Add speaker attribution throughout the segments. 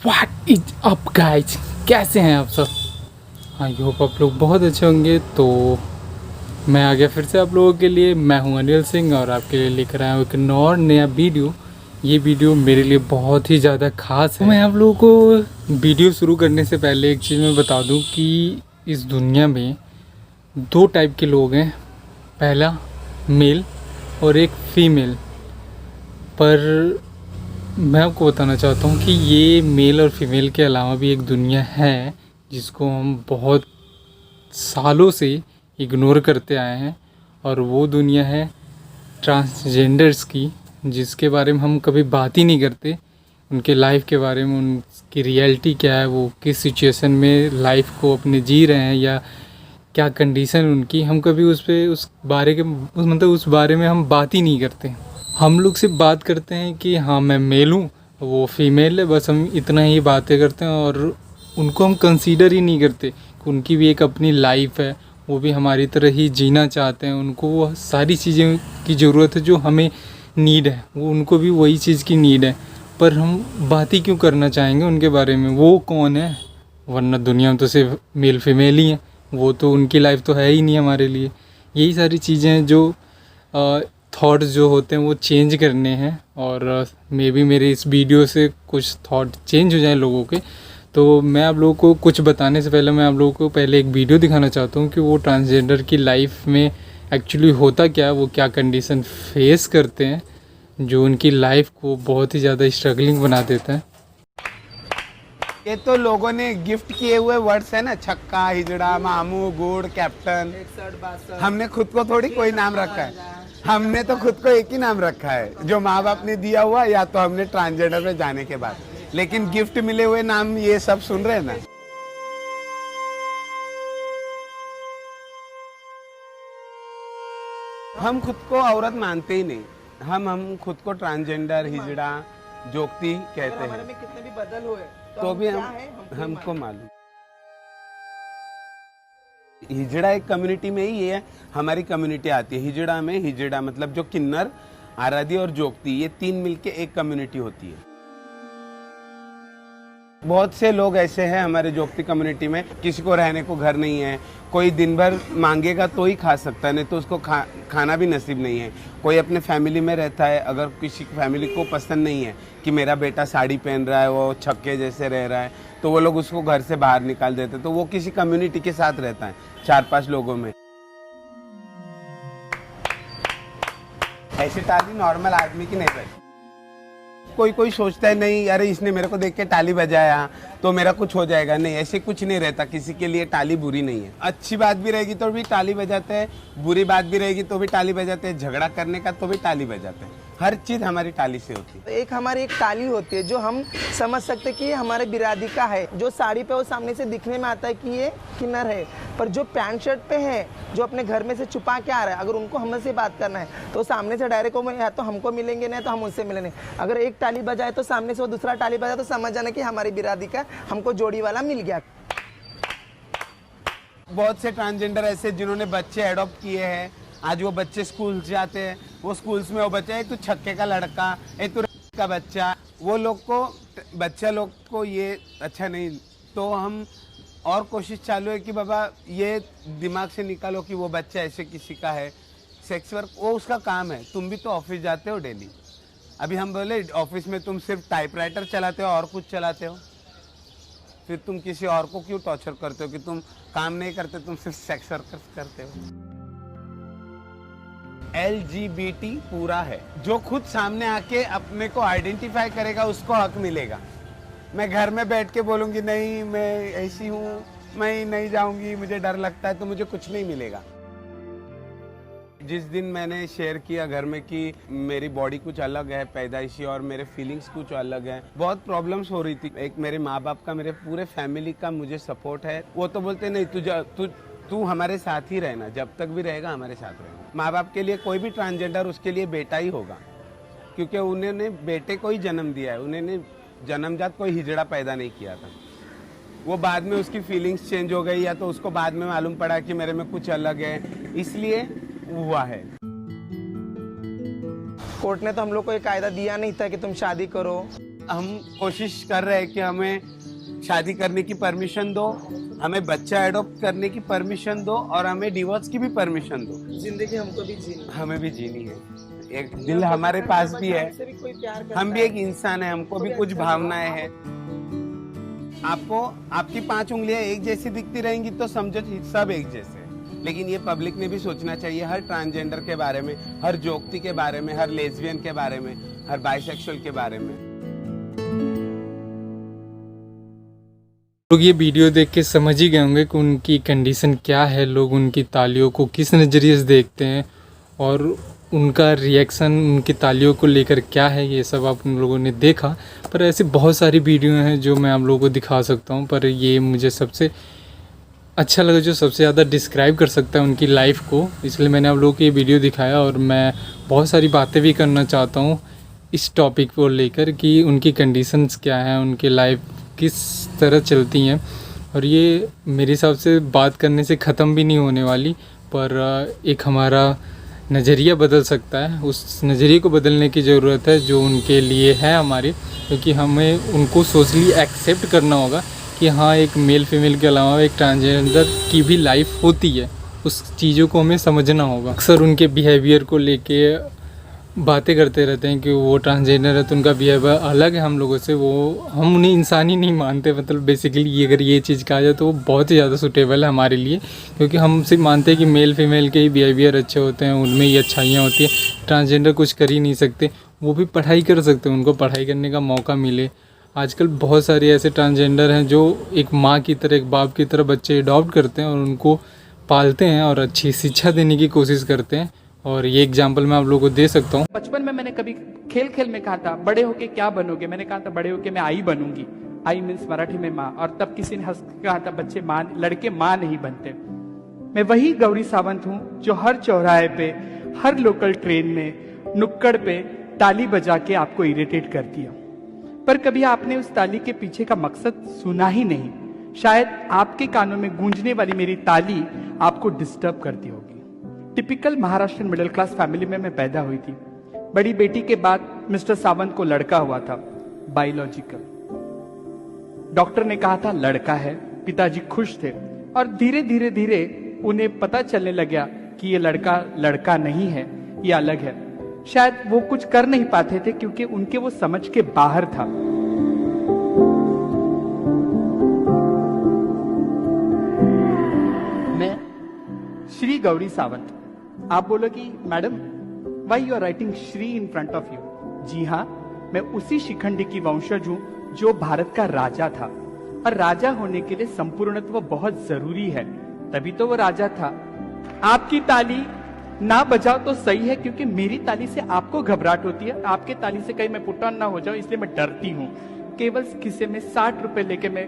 Speaker 1: What is up guys, कैसे हैं आप सब। आई होप आप लोग बहुत अच्छे होंगे। तो मैं आ गया फिर से आप लोगों के लिए। मैं हूं अनिल सिंह और आपके लिए लेकर आया हूँ एक और नया वीडियो। ये वीडियो मेरे लिए बहुत ही ज़्यादा ख़ास है। मैं आप लोगों को वीडियो शुरू करने से पहले एक चीज़ मैं बता दूं कि इस दुनिया में दो टाइप के लोग हैं, पहला मेल और एक फीमेल। पर मैं आपको बताना चाहता हूँ कि ये मेल और फीमेल के अलावा भी एक दुनिया है जिसको हम बहुत सालों से इग्नोर करते आए हैं, और वो दुनिया है ट्रांसजेंडर्स की, जिसके बारे में हम कभी बात ही नहीं करते। उनके लाइफ के बारे में, उनकी रियलिटी क्या है, वो किस सिचुएशन में लाइफ को अपने जी रहे हैं या क्या कंडीशन उनकी, हम कभी उस बारे में हम बात ही नहीं करते। हम लोग सिर्फ बात करते हैं कि हाँ मैं मेल हूँ, वो फीमेल है, बस हम इतना ही बातें करते हैं और उनको हम कंसीडर ही नहीं करते कि उनकी भी एक अपनी लाइफ है, वो भी हमारी तरह ही जीना चाहते हैं। उनको वो सारी चीज़ें की ज़रूरत है जो हमें नीड है, वो उनको भी वही चीज़ की नीड है। पर हम बात ही क्यों करना चाहेंगे उनके बारे में, वो कौन है, वरना दुनिया में तो सिर्फ मेल फीमेल ही है। वो तो उनकी लाइफ तो है ही नहीं हमारे लिए। यही सारी चीज़ें हैं जो थॉट्स जो होते हैं वो चेंज करने हैं, और मे बी मेरे इस वीडियो से कुछ थॉट चेंज हो जाए लोगों के। तो मैं आप लोगों को कुछ बताने से पहले मैं आप लोगों को पहले एक वीडियो दिखाना चाहता हूँ कि वो ट्रांसजेंडर की लाइफ में एक्चुअली होता क्या है, वो क्या कंडीशन फेस करते हैं जो उनकी लाइफ को बहुत ही ज़्यादा स्ट्रगलिंग बना देता है।
Speaker 2: ये तो लोगों ने गिफ्ट किए हुए वर्ड्स है ना, छक्का, हिजड़ा, मामू, गुड़, कैप्टन। हमने खुद को थोड़ी कोई नाम रखा है, हमने तो खुद को एक ही नाम रखा है जो माँ बाप ने दिया हुआ, या तो हमने ट्रांसजेंडर में जाने के बाद। लेकिन गिफ्ट मिले हुए नाम ये सब सुन रहे हैं ना। हम खुद को औरत मानते ही नहीं, हम खुद को ट्रांसजेंडर, हिजड़ा, जोगती कहते हैं।
Speaker 3: में कितने भी बदल हुए
Speaker 2: तो भी हमको मालूम। हिजड़ा एक कम्युनिटी में ही है, हमारी कम्युनिटी आती है। हिजड़ा में, हिजड़ा मतलब जो किन्नर, आराधी और जोगती, ये तीन मिलके एक कम्युनिटी होती है। बहुत से लोग ऐसे हैं हमारे जोगती कम्युनिटी में, किसी को रहने को घर नहीं है, कोई दिन भर मांगेगा तो ही खा सकता है, नहीं तो उसको खाना भी नसीब नहीं है। कोई अपने फैमिली में रहता है, अगर किसी फैमिली को पसंद नहीं है कि मेरा बेटा साड़ी पहन रहा है, वो छक्के जैसे रह रहा है, तो वो लोग उसको घर से बाहर निकाल देते, तो वो किसी कम्युनिटी के साथ रहता है, 4-5 लोगों में। ऐसी ताली नॉर्मल आदमी की नहीं रहती। कोई सोचता है नहीं अरे इसने मेरे को देख के ताली बजाया तो मेरा कुछ हो जाएगा, नहीं, ऐसे कुछ नहीं रहता। किसी के लिए ताली बुरी नहीं है। अच्छी बात भी रहेगी तो भी ताली बजाते हैं, बुरी बात भी रहेगी तो भी ताली बजाते हैं, झगड़ा करने का तो भी ताली बजाते हैं। हर चीज हमारी ताली से होती है।
Speaker 3: एक हमारी एक ताली होती है जो हम समझ सकते कि ये हमारे बिरादरी का है। जो साड़ी पे वो सामने से दिखने में आता है कि ये किन्नर है, पर जो पैंट शर्ट पे है, जो अपने घर में से छुपा के आ रहा है, अगर उनको हमसे बात करना है तो सामने से डायरेक्ट या तो हमको मिलेंगे, नहीं तो हम उनसे मिलेंगे। अगर एक ताली बजाए तो सामने से वो दूसरा ताली बजाए तो समझ जाना कि हमारी बिरादरी का हमको जोड़ी वाला मिल गया।
Speaker 2: बहुत से ट्रांसजेंडर ऐसे जिन्होंने बच्चे एडॉप्ट किए हैं, आज वो बच्चे स्कूल जाते हैं, वो स्कूल्स में वो बच्चा, एक तो छक्के का लड़का, एक तो का बच्चा, वो लोग को, बच्चा लोग को ये अच्छा नहीं। तो हम और कोशिश चालू है कि बाबा ये दिमाग से निकालो कि वो बच्चा ऐसे किसी का है। सेक्स वर्क वो उसका काम है, तुम भी तो ऑफिस जाते हो डेली। अभी हम बोले ऑफिस में तुम सिर्फ टाइपराइटर चलाते हो और कुछ चलाते हो, फिर तुम किसी और को क्यों टॉर्चर करते हो कि तुम काम नहीं करते, तुम सिर्फ सेक्स वर्क करते हो। LGBT पूरा है, जो खुद सामने आके अपने को आइडेंटिफाई करेगा उसको हक मिलेगा। मैं घर में बैठ के बोलूंगी नहीं मैं ऐसी हूँ, मैं नहीं जाऊंगी, मुझे डर लगता है, तो मुझे कुछ नहीं मिलेगा। जिस दिन मैंने शेयर किया घर में कि मेरी बॉडी कुछ अलग है पैदाइशी और मेरे फीलिंग्स कुछ अलग है, बहुत प्रॉब्लम्स हो रही थी। एक मेरे माँ बाप का, मेरे पूरे फैमिली का मुझे सपोर्ट है। वो तो बोलते नहीं तू हमारे साथ ही रहना, जब तक भी रहेगा हमारे साथ रहना। माँ बाप के लिए कोई भी ट्रांसजेंडर उसके लिए बेटा ही होगा, क्योंकि उन्होंने बेटे को ही जन्म दिया है, उन्होंने जन्मजात कोई हिजड़ा पैदा नहीं किया था। वो बाद में उसकी फीलिंग्स चेंज हो गई, या तो उसको बाद में मालूम पड़ा कि मेरे में कुछ अलग है, इसलिए हुआ है।
Speaker 3: कोर्ट ने तो हम लोग को एक कायदा दिया नहीं था कि तुम शादी करो,
Speaker 2: हम कोशिश कर रहे हैं कि हमें शादी करने की परमिशन दो, हमें बच्चा एडॉप्ट करने की परमिशन दो और हमें डिवोर्स की भी परमिशन दो।
Speaker 3: जिंदगी हमको भी जीनी,
Speaker 2: हमें भी जीनी है, एक दिल हमारे पास भी है,
Speaker 3: हमसे भी कोई प्यार करता
Speaker 2: हम भी
Speaker 3: है।
Speaker 2: एक इंसान है, हमको भी
Speaker 3: भी
Speaker 2: कुछ
Speaker 3: अच्छा
Speaker 2: भावनाएं हैं। आपको आपकी 5 उंगलियां एक जैसी दिखती रहेंगी तो समझो सब एक जैसे हैं। लेकिन ये पब्लिक ने भी सोचना चाहिए हर ट्रांसजेंडर के बारे में, हर जोगती के बारे में, हर लेस्बियन के बारे में, हर बाइसेक्सुअल के बारे में।
Speaker 1: लोग ये वीडियो देख के समझ ही गए होंगे कि उनकी कंडीशन क्या है, लोग उनकी तालियों को किस नज़रिए से देखते हैं और उनका रिएक्शन उनकी तालियों को लेकर क्या है, ये सब आप उन लोगों ने देखा। पर ऐसे बहुत सारी वीडियो हैं जो मैं आप लोगों को दिखा सकता हूँ, पर ये मुझे सबसे अच्छा लगा जो सबसे ज़्यादा डिस्क्राइब कर सकता है उनकी लाइफ को, इसलिए मैंने आप लोगों को ये वीडियो दिखाया। और मैं बहुत सारी बातें भी करना चाहता हूँ इस टॉपिक को लेकर कि उनकी कंडीशंस क्या हैं, उनकी लाइफ किस तरह चलती हैं। और ये मेरे हिसाब से बात करने से ख़त्म भी नहीं होने वाली, पर एक हमारा नज़रिया बदल सकता है, उस नज़रिए को बदलने की ज़रूरत है जो उनके लिए है हमारी, क्योंकि हमें उनको सोशली एक्सेप्ट करना होगा कि हाँ, एक मेल फीमेल के अलावा एक ट्रांसजेंडर की भी लाइफ होती है, उस चीज़ों को हमें समझना होगा। अक्सर उनके बिहेवियर को लेके बातें करते रहते हैं कि वो ट्रांसजेंडर है तो उनका बिहेवियर अलग है हम लोगों से, वो हम उन्हें इंसान ही नहीं मानते। मतलब बेसिकली ये अगर ये चीज़ कहा जाए तो वो बहुत ही ज़्यादा सूटेबल है हमारे लिए, क्योंकि हम सिर्फ मानते हैं कि मेल फीमेल के ही बिहेवियर अच्छे होते हैं, उनमें ही अच्छाइयाँ होती हैं। ट्रांसजेंडर कुछ कर ही नहीं सकते, वो भी पढ़ाई कर सकते हैं, उनको पढ़ाई करने का मौका मिले। आजकल बहुत सारे ऐसे ट्रांसजेंडर हैं जो एक माँ की तरह, एक बाप की तरह बच्चे अडॉप्ट करते हैं और उनको पालते हैं और अच्छी शिक्षा देने की कोशिश करते हैं। और ये एग्जाम्पल मैं आप लोगों को दे सकता हूँ।
Speaker 4: बचपन में मैंने कभी खेल खेल में कहा था बड़े होके क्या बनोगे, मैंने कहा था बड़े होके मैं आई बनूंगी। आई मीन्स मराठी में माँ, और तब किसी ने हंस के कहा था बच्चे माँ, लड़के माँ नहीं बनते। मैं वही गौरी सावंत हूँ जो हर चौराहे पे, हर लोकल ट्रेन में, नुक्कड़ पे ताली बजा के आपको इरिटेट करती हूँ, पर कभी आपने उस ताली के पीछे का मकसद सुना ही नहीं। शायद आपके कानों में गूंजने वाली मेरी ताली आपको डिस्टर्ब करती होगी। Typical Maharashtrian middle class family में मैं पैदा हुई थी। बड़ी बेटी के बाद मिस्टर सावंत को लड़का हुआ था, बायोलॉजिकल। डॉक्टर ने कहा था लड़का है, पिताजी खुश थे, और धीरे धीरे धीरे उन्हें पता चलने लगा कि ये लड़का लड़का नहीं है, ये अलग है। शायद वो कुछ कर नहीं पाते थे क्योंकि उनके वो समझ के बाहर था। मैं श्री गौरी सावंत। आप बोलोगी madam why you are writing Shri in front of you? जी हाँ, मैं उसी शिखंडी की वंशज हूं जो भारत का राजा था, और राजा होने के लिए संपूर्णत्व बहुत जरूरी है, तभी तो वो राजा था। आपकी ताली ना बजाओ तो सही है, क्योंकि मेरी ताली से आपको घबराहट होती है, आपके ताली से कहीं मैं पुट ऑन ना हो जाऊं, इसलिए मैं डरती हूँ। केवल खिसे में 60 रुपए लेके मैं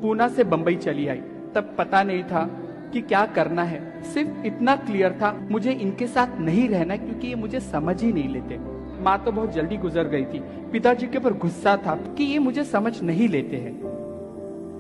Speaker 4: पूना से बंबई चली आई। तब पता नहीं था कि क्या करना है, सिर्फ इतना क्लियर था मुझे इनके साथ नहीं रहना, क्योंकि ये मुझे समझ ही नहीं लेते। माँ तो बहुत जल्दी गुजर गई थी, पिताजी के ऊपर गुस्सा था कि ये मुझे समझ नहीं लेते हैं।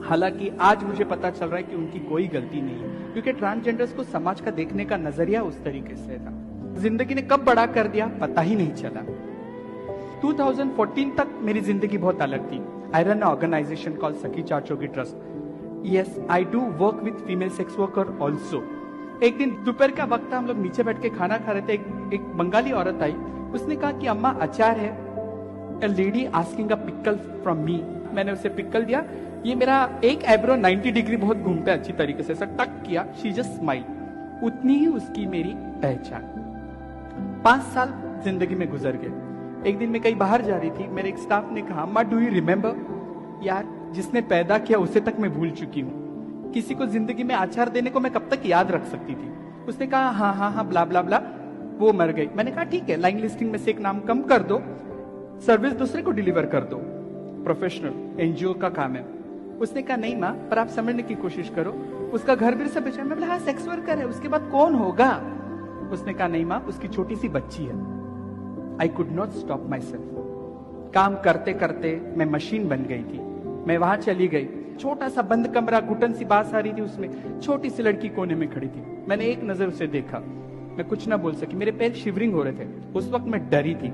Speaker 4: हालांकि आज मुझे पता चल रहा है कि उनकी कोई गलती नहीं है, क्योंकि ट्रांसजेंडर्स को समाज का देखने का नजरिया उस तरीके से था। जिंदगी ने कब बड़ा कर दिया पता ही नहीं चला। 2014 तक मेरी जिंदगी बहुत अलग थी। I run organization called Sakhi Chachogi trust. Yes, I do work with female sex worker also. एक दिन दोपहर का वक्त था, हम लोग नीचे बैठ के खाना खा रहे थे। एक बंगाली औरत आई, उसने कहा कि अम्मा अचार है। A lady asking a pickle from me। मैंने उसे पिकल दिया। ये मेरा एक आईब्रो 90 डिग्री बहुत घूमता है अच्छी तरीके से, ऐसा टक किया। She just smile. उतनी ही उसकी मेरी पहचान। 5 साल जिंदगी में गुजर गए। एक दिन मैं कहीं बाहर जा रही थी, मेरे एक स्टाफ ने कहा अम्मा डू यू रिमेम्बर? यार, जिसने पैदा किया उसे तक मैं भूल चुकी हूँ, किसी को जिंदगी में आचार देने को मैं कब तक याद रख सकती थी। उसने कहा हाँ हाँ हाँ ब्ला ब्ला ब्ला, वो मर गई। मैंने कहा ठीक है, लाइन लिस्टिंग में से एक नाम कम कर दो, सर्विस दूसरे को डिलीवर कर दो, प्रोफेशनल एनजीओ का काम है। उसने कहा नहीं माँ, पर आप समझने की कोशिश करो, उसका घर भी सब बेचा। मैं बोला हाँ सेक्स वर्कर है, उसके बाद कौन होगा? उसने कहा नहीं माँ, उसकी छोटी सी बच्ची है। I could not stop my self. काम करते करते मैं मशीन बन गई थी। मैं वहां चली गई, छोटा सा बंद कमरा, घुटन सी बात आ रही थी, उसमें छोटी सी लड़की कोने में खड़ी थी। मैंने एक नजर उसे देखा, मैं कुछ ना बोल सकी, मेरे पैर शिवरिंग हो रहे थे। उस वक्त मैं डरी थी।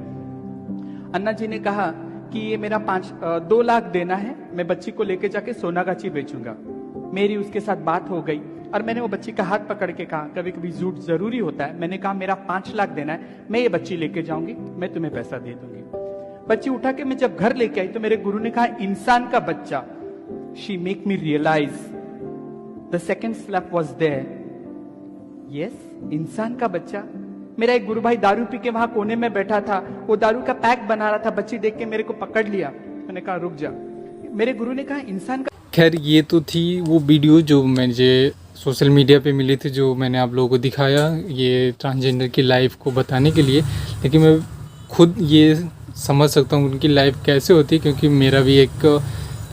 Speaker 4: अन्ना जी ने कहा कि ये मेरा 2 लाख देना है, मैं बच्ची को लेके जाके सोनागाची बेचूंगा। मेरी उसके साथ बात हो गई और मैंने वो बच्ची का हाथ पकड़ के कहा, कभी कभी झूठ जरूरी होता है, मैंने कहा मेरा 5 लाख देना है, मैं ये बच्ची लेके जाऊंगी, मैं तुम्हें पैसा दे दूंगी। बच्ची उठा के मैं जब घर लेके आई तो मेरे गुरु ने कहा, इंसान का बच्चा, she make me realize the second slap was there. Yes, इंसान का बच्चा। मेरा एक गुरु भाई दारू पी के वहां कोने में बैठा था, वो दारू का पैक बना रहा था, बच्ची देख के मेरे को पकड़ लिया, मैंने कहा रुक जा। मेरे गुरु ने कहा इंसान का।
Speaker 1: खैर ये तो थी वो वीडियो जो मुझे सोशल मीडिया पे मिली थी, जो मैंने आप लोगों को दिखाया ये ट्रांसजेंडर की लाइफ को बताने के लिए। लेकिन मैं खुद ये समझ सकता हूँ उनकी लाइफ कैसे होती है, क्योंकि मेरा भी एक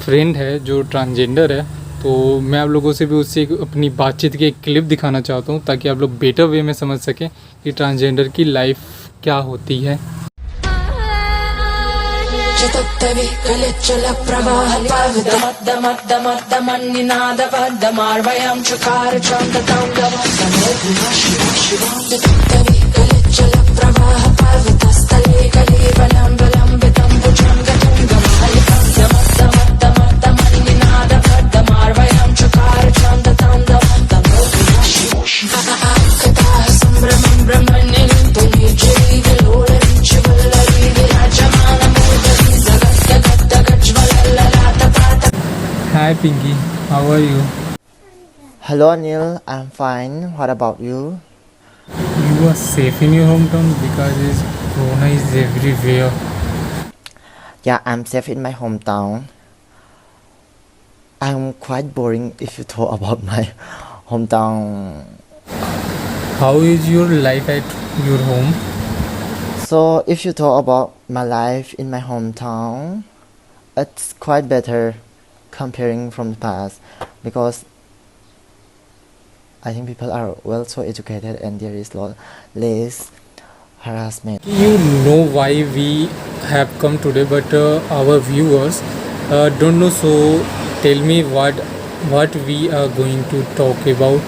Speaker 1: फ्रेंड है जो ट्रांसजेंडर है। तो मैं आप लोगों से भी उससे अपनी बातचीत की एक क्लिप दिखाना चाहता हूँ, ताकि आप लोग बेटर वे में समझ सकें कि ट्रांसजेंडर की लाइफ क्या होती है।
Speaker 5: चतुत्तवि कलिचल प्रवाह पावदमद्दमद्दमद्दमन्निनाद पद्दमार्वयं चकार चन्दताण्डव चतुत्तवि कलिचल प्रवाह पावतस्थले कलेवलं विलम्बितं भुजङ्गतुङ्गमालिकं दमद्दमद्दमद्दमन्निनाद पद्दमार्वयं चकार चन्दताण्डव कथाः सम्भ्रमं ब्रह्मण्यं तुलीजैर्विलोलरीचिवल्लरी विराजमानम्।
Speaker 1: Hi Pinky, how are you?
Speaker 6: Hello Neil, I'm fine. What about you?
Speaker 1: You are safe in your hometown because this corona is everywhere.
Speaker 6: Yeah, I'm safe in my hometown. I'm quite boring if you talk about my hometown.
Speaker 1: How is your life at your home?
Speaker 6: So if you talk about my life in my hometown, it's quite better comparing from the past, because I think people are well so educated and there is less harassment.
Speaker 1: You know why we have come today, but our viewers don't know. So tell me what we are going to talk about.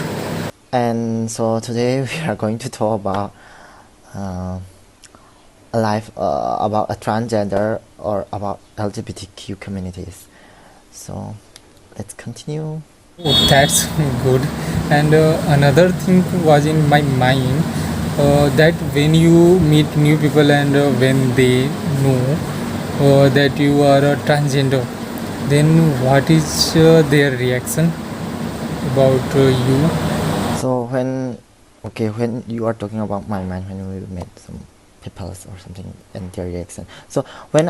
Speaker 6: And so today we are going to talk about about a transgender or about LGBTQ communities. So let's continue.
Speaker 1: Oh, that's good. And another thing was in my mind, that when you meet new people and when they know that you are a transgender, then what is their reaction about you?
Speaker 6: So when you are talking about my mind, when we met some people or something and their reaction. So when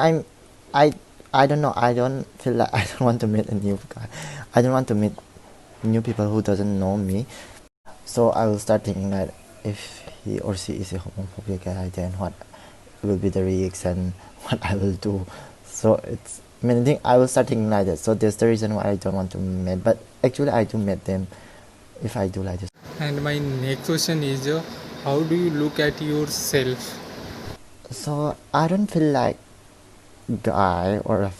Speaker 6: I don't know, I don't feel like I don't want to meet a new guy. I don't want to meet new people who doesn't know me. So I will start thinking that if he or she is a homophobic guy, then what will be the reaction, what I will do. So it's many things I will start thinking like that. So that's the reason why I don't want to meet. But actually I do meet them if I do like this.
Speaker 1: And my next question is, how do you look at yourself?
Speaker 6: So I don't feel like guy or a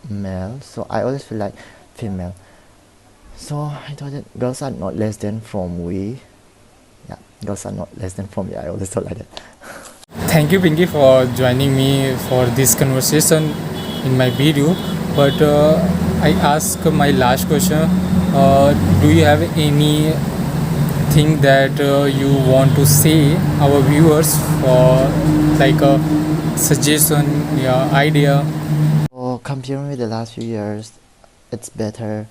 Speaker 6: male, so I always feel like female. So I thought that girls are not less than from we. Yeah, girls are not less than from me. I always thought like that.
Speaker 1: Thank you Pinky for joining me for this conversation in my video. But I ask my last question, do you have anything that you want to say our viewers, for like a suggestion, idea?
Speaker 6: So comparing with the last few years, it's better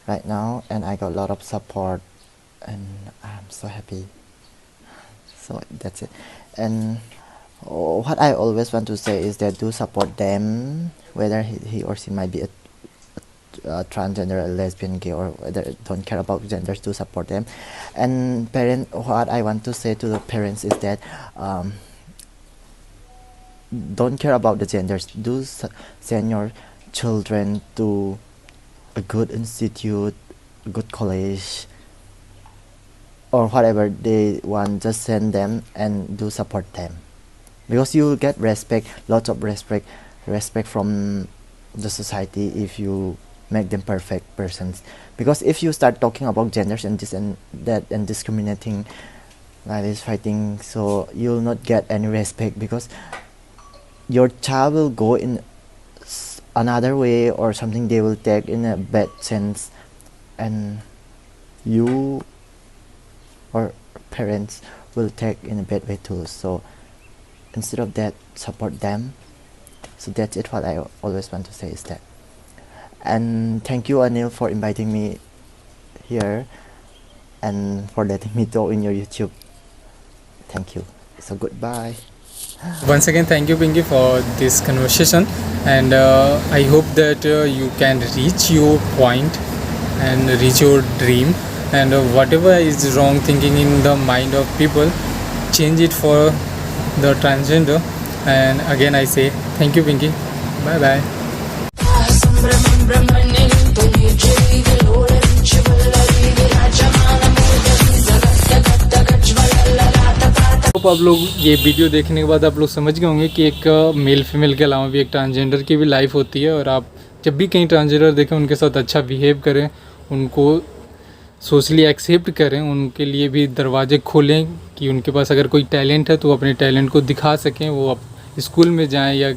Speaker 6: right now, and I got a lot of support, and I'm so happy. So that's it. And what I always want to say is that do support them, whether he or she might be a transgender, a lesbian, gay, or whether don't care about genders, do support them. And what I want to say to the parents is that don't care about the genders. Do send your children to a good institute, a good college, or whatever they want. Just send them and do support them, because you will get respect, lots of respect from the society if you make them perfect persons. Because if you start talking about genders and this and that and discriminating like this, fighting, so you'll not get any respect, because your child will go in another way or something, they will take in a bad sense, and you or parents will take in a bad way too. So instead of that, support them. So that's it. What I always want to say is that. And thank you, Anil, for inviting me here and for letting me talk in your YouTube. Thank you. So goodbye.
Speaker 1: Once again, thank you, Pinky, for this conversation, and I hope that you can reach your point and reach your dream, and whatever is wrong thinking in the mind of people, change it for the transgender. And again, I say thank you, Pinky. Bye bye.
Speaker 5: सम्भ्रमं ब्रह्मण्यं तुनिर्जयिलोलञ्चवल्लरी विराजमानमूर्धनि जगद्गज्ज्वलल्ललाटपाट।
Speaker 1: तो आप लोग ये video देखने के बाद आप लोग समझ गए होंगे कि एक मेल फीमेल के अलावा भी एक ट्रांसजेंडर की भी लाइफ होती है, और आप जब भी कहीं ट्रांसजेंडर देखें उनके साथ अच्छा बिहेव करें, उनको सोशली एक्सेप्ट करें, उनके लिए भी दरवाजे खोलें कि उनके पास अगर कोई टैलेंट है तो वो अपने टैलेंट को दिखा सकें। वो आप स्कूल में जाएं या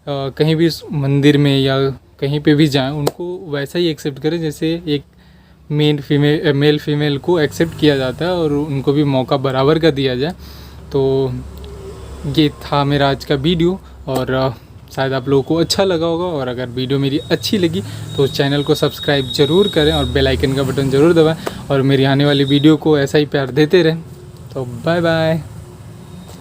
Speaker 1: कहीं भी मंदिर में या कहीं पे भी जाएं, उनको वैसा ही एक्सेप्ट करें जैसे एक मेल फीमेल को एक्सेप्ट किया जाता है, और उनको भी मौका बराबर का दिया जाए। तो ये था मेरा आज का वीडियो, और शायद आप लोगों को अच्छा लगा होगा, और अगर वीडियो मेरी अच्छी लगी तो चैनल को सब्सक्राइब ज़रूर करें और बेल आइकन का बटन ज़रूर दबाएं, और मेरी आने वाली वीडियो को ऐसा ही प्यार देते रहें। तो बाय बाय।